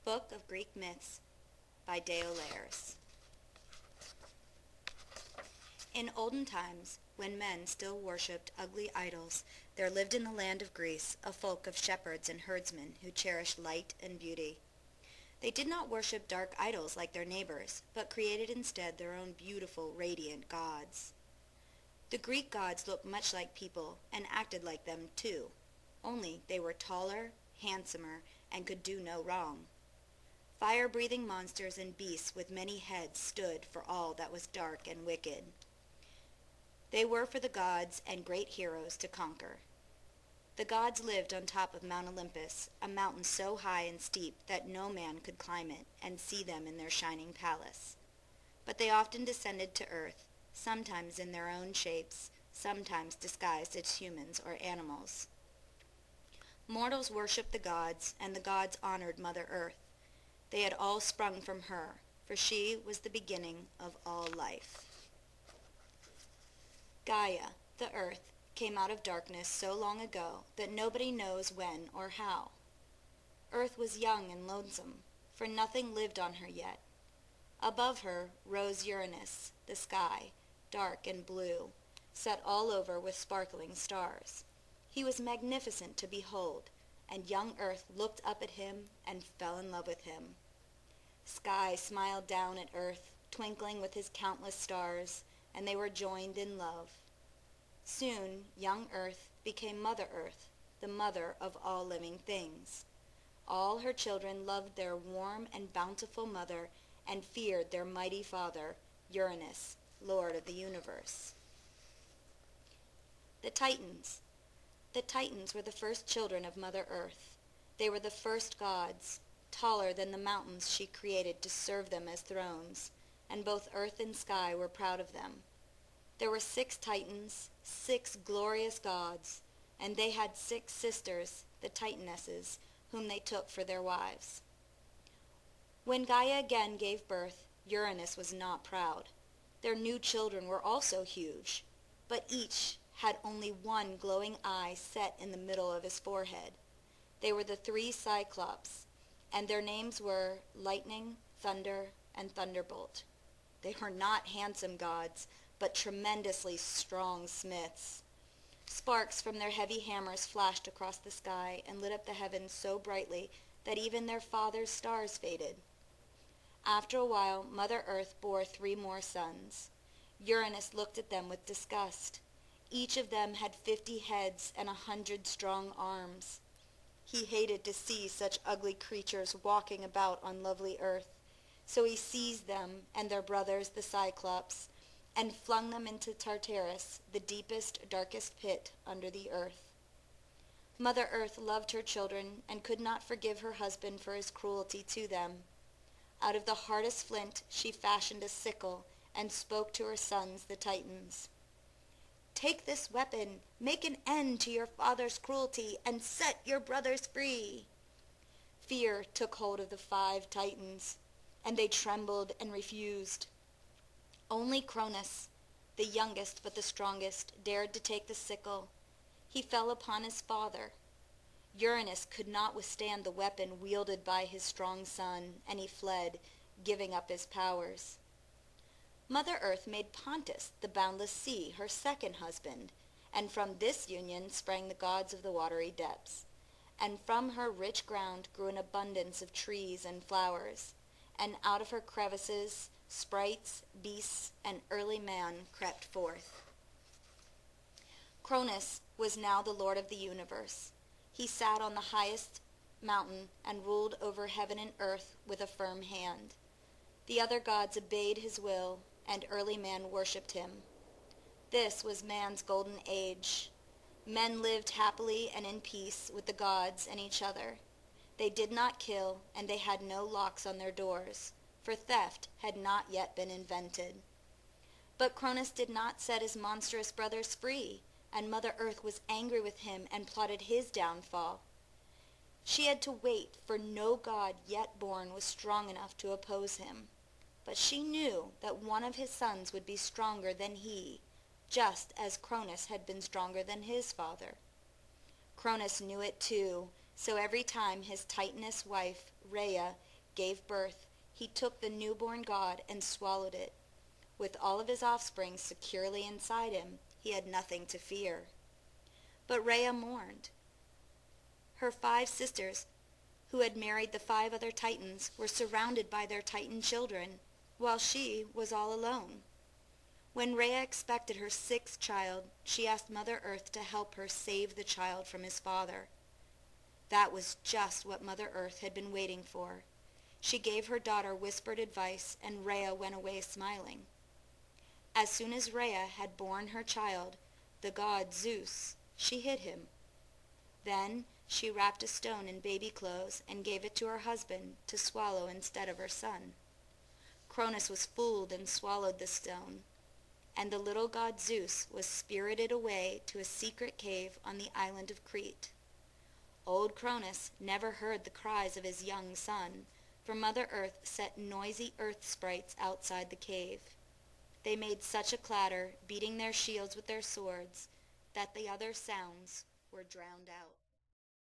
Book of Greek Myths by Deo Lares. In olden times, when men still worshipped ugly idols, there lived in the land of Greece a folk of shepherds and herdsmen who cherished light and beauty. They did not worship dark idols like their neighbors, but created instead their own beautiful, radiant gods. The Greek gods looked much like people and acted like them too, only they were taller, handsomer, and could do no wrong. Fire-breathing monsters and beasts with many heads stood for all that was dark and wicked. They were for the gods and great heroes to conquer. The gods lived on top of Mount Olympus, a mountain so high and steep that no man could climb it and see them in their shining palace. But they often descended to earth, sometimes in their own shapes, sometimes disguised as humans or animals. Mortals worshipped the gods, and the gods honored Mother Earth. They had all sprung from her, for she was the beginning of all life. Gaia, the earth, came out of darkness so long ago that nobody knows when or how. Earth was young and lonesome, for nothing lived on her yet. Above her rose Uranus, the sky, dark and blue, set all over with sparkling stars. He was magnificent to behold, and young Earth looked up at him and fell in love with him. Sky smiled down at Earth, twinkling with his countless stars, and they were joined in love. Soon, young Earth became Mother Earth, the mother of all living things. All her children loved their warm and bountiful mother and feared their mighty father, Uranus, Lord of the universe. The Titans. The Titans were the first children of Mother Earth. They were the first gods, taller than the mountains she created to serve them as thrones, and both earth and sky were proud of them. There were 6 Titans, 6 glorious gods, and they had 6 sisters, the Titanesses, whom they took for their wives. When Gaia again gave birth, Uranus was not proud. Their new children were also huge, but each had only one glowing eye set in the middle of his forehead. They were the 3 Cyclops, and their names were Lightning, Thunder, and Thunderbolt. They were not handsome gods, but tremendously strong smiths. Sparks from their heavy hammers flashed across the sky and lit up the heavens so brightly that even their father's stars faded. After a while, Mother Earth bore 3 more sons. Uranus looked at them with disgust. Each of them had 50 heads and 100 strong arms. He hated to see such ugly creatures walking about on lovely Earth, so he seized them and their brothers, the Cyclops, and flung them into Tartarus, the deepest, darkest pit under the earth. Mother Earth loved her children and could not forgive her husband for his cruelty to them. Out of the hardest flint she fashioned a sickle and spoke to her sons, the Titans. "Take this weapon, make an end to your father's cruelty, and set your brothers free." Fear took hold of the 5 Titans, and they trembled and refused. Only Cronus, the youngest but the strongest, dared to take the sickle. He fell upon his father. Uranus could not withstand the weapon wielded by his strong son, and he fled, giving up his powers. Mother Earth made Pontus, the boundless sea, her second husband, and from this union sprang the gods of the watery depths. And from her rich ground grew an abundance of trees and flowers, and out of her crevices sprites, beasts, and early man crept forth. Cronus was now the lord of the universe. He sat on the highest mountain and ruled over heaven and earth with a firm hand. The other gods obeyed his will, and early man worshipped him. This was man's golden age. Men lived happily and in peace with the gods and each other. They did not kill, and they had no locks on their doors, for theft had not yet been invented. But Cronus did not set his monstrous brothers free, and Mother Earth was angry with him and plotted his downfall. She had to wait, for no god yet born was strong enough to oppose him. But she knew that one of his sons would be stronger than he, just as Cronus had been stronger than his father. Cronus knew it too, so every time his Titaness wife, Rhea, gave birth, he took the newborn god and swallowed it. With all of his offspring securely inside him, he had nothing to fear. But Rhea mourned. Her 5 sisters, who had married the 5 other Titans, were surrounded by their Titan children, while she was all alone. When Rhea expected her 6th child, she asked Mother Earth to help her save the child from his father. That was just what Mother Earth had been waiting for. She gave her daughter whispered advice, and Rhea went away smiling. As soon as Rhea had borne her child, the god Zeus, she hid him. Then she wrapped a stone in baby clothes and gave it to her husband to swallow instead of her son. Cronus was fooled and swallowed the stone, and the little god Zeus was spirited away to a secret cave on the island of Crete. Old Cronus never heard the cries of his young son, for Mother Earth set noisy earth sprites outside the cave. They made such a clatter, beating their shields with their swords, that the other sounds were drowned out.